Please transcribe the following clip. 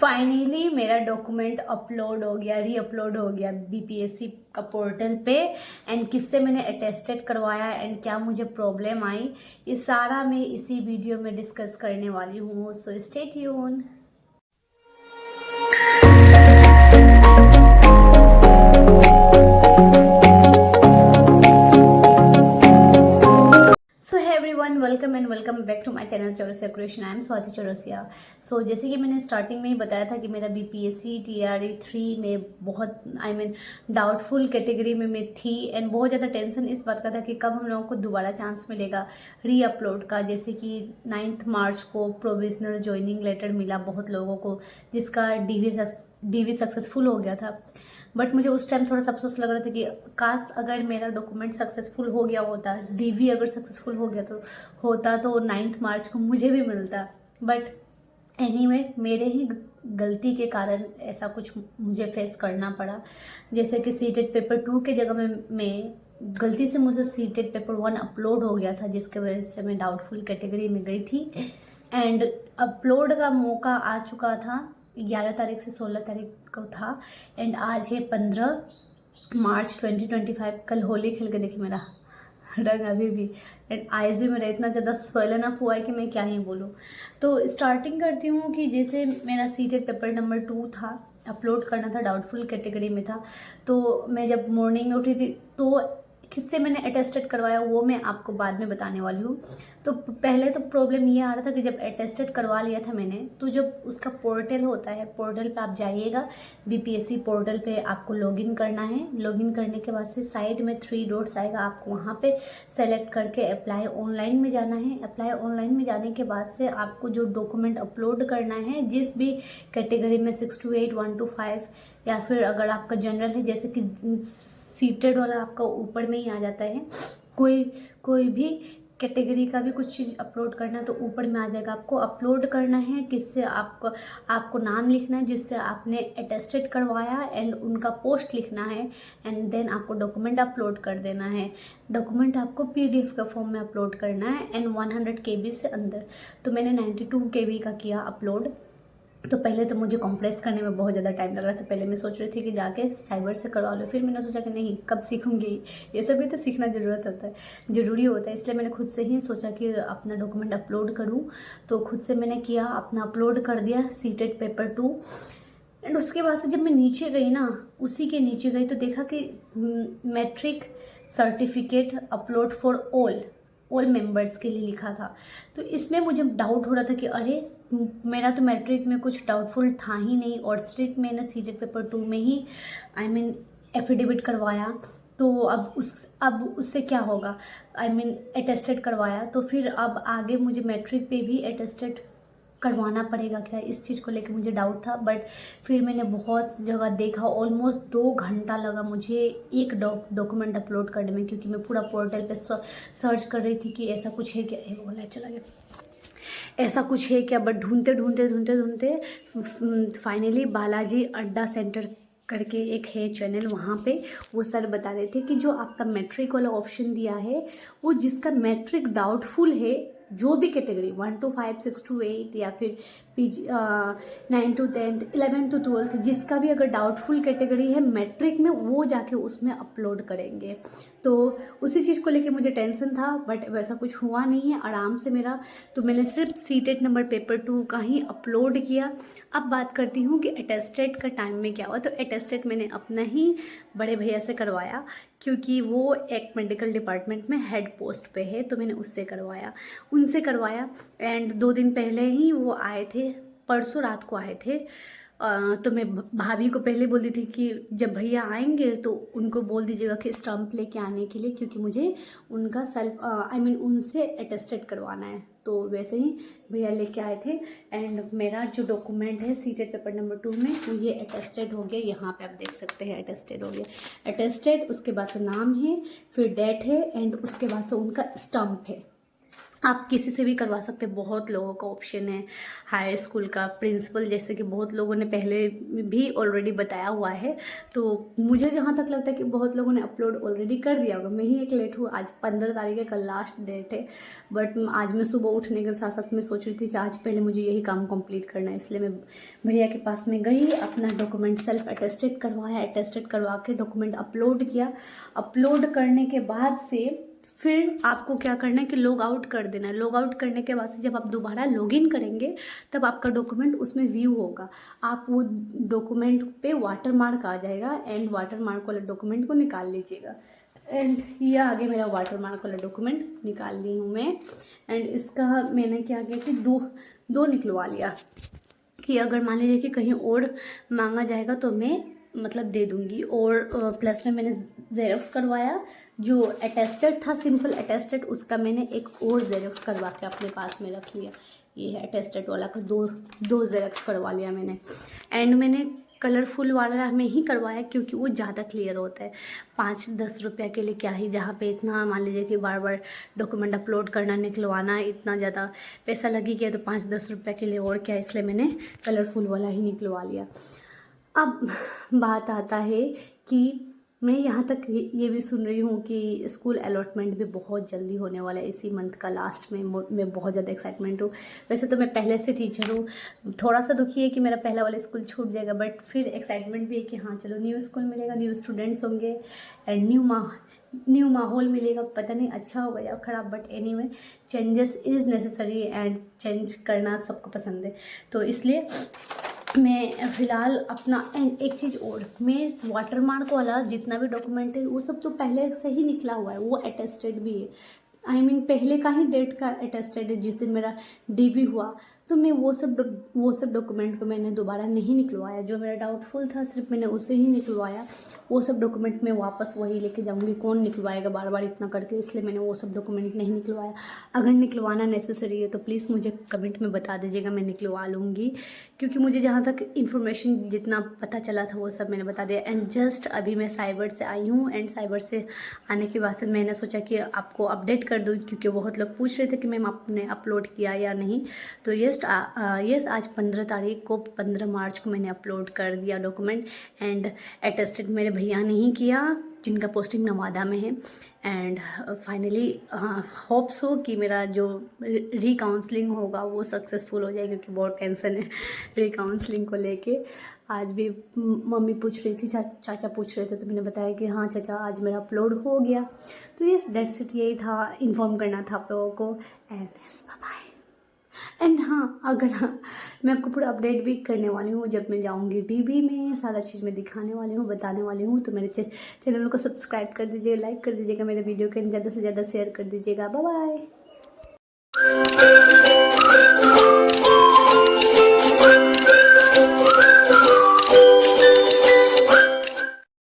Finally मेरा document upload हो गया, री अपलोड हो गया बीपीएससी का पोर्टल पे। एंड किससे मैंने अटेस्टेड करवाया एंड क्या मुझे प्रॉब्लम आई, ये सारा मैं इसी वीडियो में डिस्कस करने वाली हूँ। So stay tune. Welcome and welcome back to my channel Chaurasia creation. I am Swati Chaurasia. So जैसे कि मैंने स्टार्टिंग में ही बताया था कि मेरा बीपीएससी टीआरई 3 में बहुत डाउटफुल कैटेगरी में मैं थी एंड बहुत ज़्यादा टेंशन इस बात का था कि कब हम लोगों को दोबारा चांस मिलेगा री अपलोड का। जैसे कि 9 मार्च को प्रोविजनल ज्वाइनिंग लेटर मिला बहुत लोगों को, जिसका डीवी सक्सेसफुल हो गया था। बट मुझे उस टाइम थोड़ा सा अफसोस लग रहा था कि काश अगर मेरा डॉक्यूमेंट सक्सेसफुल हो गया होता, डीवी अगर सक्सेसफुल हो गया तो 9 मार्च को मुझे भी मिलता। बट एनीवे, मेरे ही गलती के कारण ऐसा कुछ मुझे फेस करना पड़ा। जैसे कि सीटेड पेपर 2 के जगह में मैं गलती से मुझे सीटेड पेपर 1 अपलोड हो गया था, जिसके वजह से मैं डाउटफुल कैटेगरी में गई थी। एंड अपलोड का मौका आ चुका था, 11 तारीख से 16 तारीख को था एंड आज है 15 मार्च 2025। कल होली खेल के देखिए मेरा रंग अभी भी एंड आईज भी मेरा इतना ज़्यादा स्वेलन अप हुआ है कि मैं क्या ही बोलूँ। तो स्टार्टिंग करती हूँ कि जैसे मेरा सीटेड पेपर नंबर 2 था, अपलोड करना था, डाउटफुल कैटेगरी में था। तो मैं जब मॉर्निंग में उठी थी तो किससे मैंने अटेस्टेड करवाया वो मैं आपको बाद में बताने वाली हूँ। तो पहले तो प्रॉब्लम ये आ रहा था कि जब अटेस्टेड करवा लिया था मैंने, तो जब उसका पोर्टल होता है, पोर्टल पे आप जाइएगा, बीपीएससी पोर्टल पे आपको लॉगिन करना है। लॉगिन करने के बाद से साइड में 3 डॉट्स आएगा, आपको वहाँ पे सेलेक्ट करके अप्लाई ऑनलाइन में जाना है। अप्लाई ऑनलाइन में जाने के बाद से आपको जो डॉक्यूमेंट अपलोड करना है, जिस भी कैटेगरी में 6 to 8, 1 to 5, या फिर अगर आपका जनरल है, जैसे कि सीटेड वाला आपका ऊपर में ही आ जाता है, कोई भी कैटेगरी का भी कुछ चीज़ अपलोड करना है तो ऊपर में आ जाएगा। आपको अपलोड करना है किससे, आपको नाम लिखना है जिससे आपने अटेस्टेड करवाया एंड उनका पोस्ट लिखना है एंड देन आपको डॉक्यूमेंट अपलोड कर देना है। डॉक्यूमेंट आपको पीडीएफ का फॉर्म में अपलोड करना है एंड 100 KB से अंदर। तो मैंने 92 KB का किया अपलोड। तो पहले तो मुझे कंप्रेस करने में बहुत ज़्यादा टाइम लग रहा था। पहले मैं सोच रही थी कि जाके साइबर से करवा लो, फिर मैंने सोचा कि नहीं, कब सीखूंगी, ये सब भी तो सीखना ज़रूरी होता है। इसलिए मैंने खुद से ही सोचा कि अपना डॉक्यूमेंट अपलोड करूँ। तो खुद से मैंने किया, अपना अपलोड कर दिया सीटेड पेपर 2। एंड उसके बाद से जब मैं नीचे गई ना, उसी के नीचे गई तो देखा कि matric certificate upload for all members के लिए लिखा था। तो इसमें मुझे डाउट हो रहा था कि अरे, मेरा तो मैट्रिक में कुछ डाउटफुल था ही नहीं और स्ट्रिक्ट मैंने सीटेड पेपर 2 में ही एफिडेविट करवाया। तो अब उससे क्या होगा, अटेस्टेड करवाया, तो फिर अब आगे मुझे मैट्रिक पे भी अटेस्टेड करवाना पड़ेगा क्या, इस चीज़ को लेकर मुझे डाउट था। बट फिर मैंने बहुत जगह देखा, ऑलमोस्ट 2 घंटा लगा मुझे एक डॉक्यूमेंट अपलोड करने में, क्योंकि मैं पूरा पोर्टल पे सर्च कर रही थी कि ऐसा कुछ है क्या। बोला चला गया, ऐसा कुछ है क्या। बट ढूंढते फाइनली बालाजी अड्डा सेंटर करके एक है चैनल, वहाँ पे वो सर बता रहे थे कि जो आपका मैट्रिक वाला ऑप्शन दिया है, वो जिसका मैट्रिक डाउटफुल है, जो भी कैटेगरी 1 to 5, 6 to 8 या फिर PG 9 to 10, 11 to 12, जिसका भी अगर डाउटफुल कैटेगरी है मैट्रिक में, वो जाके उसमें अपलोड करेंगे। तो उसी चीज़ को लेके मुझे टेंशन था, बट वैसा कुछ हुआ नहीं है, आराम से मेरा। तो मैंने सिर्फ सीटेड नंबर पेपर 2 का ही अपलोड किया। अब बात करती हूँ कि अटेस्टेड का टाइम में क्या हुआ। तो अटेस्टेड मैंने अपना ही बड़े भैया से करवाया, क्योंकि वो एक मेडिकल डिपार्टमेंट में हेड पोस्ट पे है, तो मैंने उनसे करवाया। एंड 2 दिन पहले ही वो आए थे, परसों रात को आए थे। तो मैं भाभी को पहले बोल दी थी कि जब भैया आएंगे तो उनको बोल दीजिएगा कि स्टम्प लेके आने के लिए, क्योंकि मुझे उनका उनसे अटेस्टेड करवाना है। तो वैसे ही भैया लेके आए थे एंड मेरा जो डॉक्यूमेंट है सीटेड पेपर नंबर 2 में, वो ये अटेस्टेड हो गया। यहाँ पे आप देख सकते हैं अटेस्टेड हो गया। अटेस्टेड, उसके बाद से नाम है, फिर डेट है एंड उसके बाद से उनका स्टम्प है। आप किसी से भी करवा सकते हैं, बहुत लोगों का ऑप्शन है। हाई स्कूल का प्रिंसिपल, जैसे कि बहुत लोगों ने पहले भी ऑलरेडी बताया हुआ है। तो मुझे जहाँ तक लगता है कि बहुत लोगों ने अपलोड ऑलरेडी कर दिया होगा, मैं ही एक लेट हूँ। आज 15 तारीख है, कल लास्ट डेट है। बट आज मैं सुबह उठने के साथ साथ मैं सोच रही थी कि आज पहले मुझे यही काम कंप्लीट करना है, इसलिए मैं भैया के पास में गई, अपना डॉक्यूमेंट सेल्फ अटेस्टेड करवाया, अटेस्टेड करवा के डॉक्यूमेंट अपलोड किया। अपलोड करने के बाद से फिर आपको क्या करना है कि लॉग आउट कर देना है। लॉग आउट करने के बाद से जब आप दोबारा लॉगिन करेंगे तब आपका डॉक्यूमेंट उसमें व्यू होगा। आप वो डॉक्यूमेंट पे वाटर मार्क आ जाएगा एंड वाटर मार्क वाले डॉक्यूमेंट को निकाल लीजिएगा। एंड ये आगे मेरा वाटर मार्क वाला डॉक्यूमेंट निकाल ली हूँ मैं। एंड इसका मैंने क्या किया कि दो निकलवा लिया कि अगर मान लीजिए कि कहीं और मांगा जाएगा तो मैं मतलब दे दूँगी। और प्लस में मैंने जेरोक्स करवाया, जो अटेस्टेड था सिंपल अटेस्टेड, उसका मैंने एक और जेरोक्स करवा के अपने पास में रख लिया। ये है अटेस्टेड वाला का दो जेरोक्स करवा लिया मैंने। एंड मैंने कलरफुल वाला में ही करवाया क्योंकि वो ज़्यादा क्लियर होता है। 5-10 रुपया के लिए क्या ही, जहाँ पे इतना मान लीजिए कि बार बार डॉक्यूमेंट अपलोड करना निकलवाना इतना ज़्यादा पैसा लगी गया, तो 5-10 रुपया के लिए और क्या, इसलिए मैंने कलरफुल वाला ही निकलवा लिया। अब बात आता है कि मैं यहाँ तक ये भी सुन रही हूँ कि स्कूल अलॉटमेंट भी बहुत जल्दी होने वाला है, इसी मंथ का लास्ट में। मैं बहुत ज़्यादा एक्साइटमेंट हूँ। वैसे तो मैं पहले से टीचर हूँ, थोड़ा सा दुखी है कि मेरा पहला वाला स्कूल छूट जाएगा, बट फिर एक्साइटमेंट भी है कि हाँ चलो न्यू स्कूल मिलेगा, न्यू स्टूडेंट्स होंगे एंड न्यू माहौल मिलेगा। पता नहीं अच्छा होगा या ख़राब, but anyway changes is necessary and change करना सबको पसंद है। तो इसलिए मैं फ़िलहाल अपना एंड एक चीज़ और, मैं वाटर मार्क वाला जितना भी डॉक्यूमेंट है वो सब तो पहले से ही निकला हुआ है, वो अटेस्टेड भी है। पहले का ही डेट का अटेस्टेड है, जिस दिन मेरा डीवी हुआ। तो मैं वो सब डॉक्यूमेंट को मैंने दोबारा नहीं निकलवाया। जो मेरा डाउटफुल था सिर्फ मैंने उसे ही निकलवाया। वो सब डॉक्यूमेंट मैं वापस वही लेके जाऊँगी, कौन निकलवाएगा बार बार इतना करके, इसलिए मैंने वो सब डॉक्यूमेंट नहीं निकलवाया। अगर निकलवाना नेसेसरी है तो प्लीज़ मुझे कमेंट में बता दीजिएगा, मैं निकलवा लूँगी। क्योंकि मुझे जहाँ तक इन्फॉर्मेशन जितना पता चला था वो सब मैंने बता दिया। एंड जस्ट अभी मैं साइबर से आई हूँ, एंड साइबर से आने के बाद से मैंने सोचा कि आपको अपडेट कर दूँ, क्योंकि बहुत लोग पूछ रहे थे कि मैम आपने अपलोड किया या नहीं। तो यस आज 15 तारीख को, 15 मार्च को मैंने अपलोड कर दिया डॉक्यूमेंट। एंड अटेस्टेड मेरे भैया ने ही किया, जिनका पोस्टिंग नवादा में है। एंड फाइनली होप्स हो कि मेरा जो री-काउंसलिंग होगा वो सक्सेसफुल हो जाए, क्योंकि बहुत टेंशन है री-काउंसलिंग को लेके। आज भी मम्मी पूछ रही थी, चाचा पूछ रहे थे, तो मैंने बताया कि हाँ चाचा आज मेरा अपलोड हो गया। तो यस दैट्स इट, यही था, इन्फॉर्म करना था आप लोगों को। And yes bye bye. And हाँ, अगर मैं आपको पूरा अपडेट भी करने वाली हूँ जब मैं जाऊँगी टीवी में, सारा चीज़ मैं दिखाने वाली हूँ, बताने वाली हूँ। तो मेरे चैनल को सब्सक्राइब कर दीजिएगा, लाइक कर दीजिएगा, मेरे वीडियो को ज़्यादा से ज़्यादा शेयर कर दीजिएगा। Bye bye.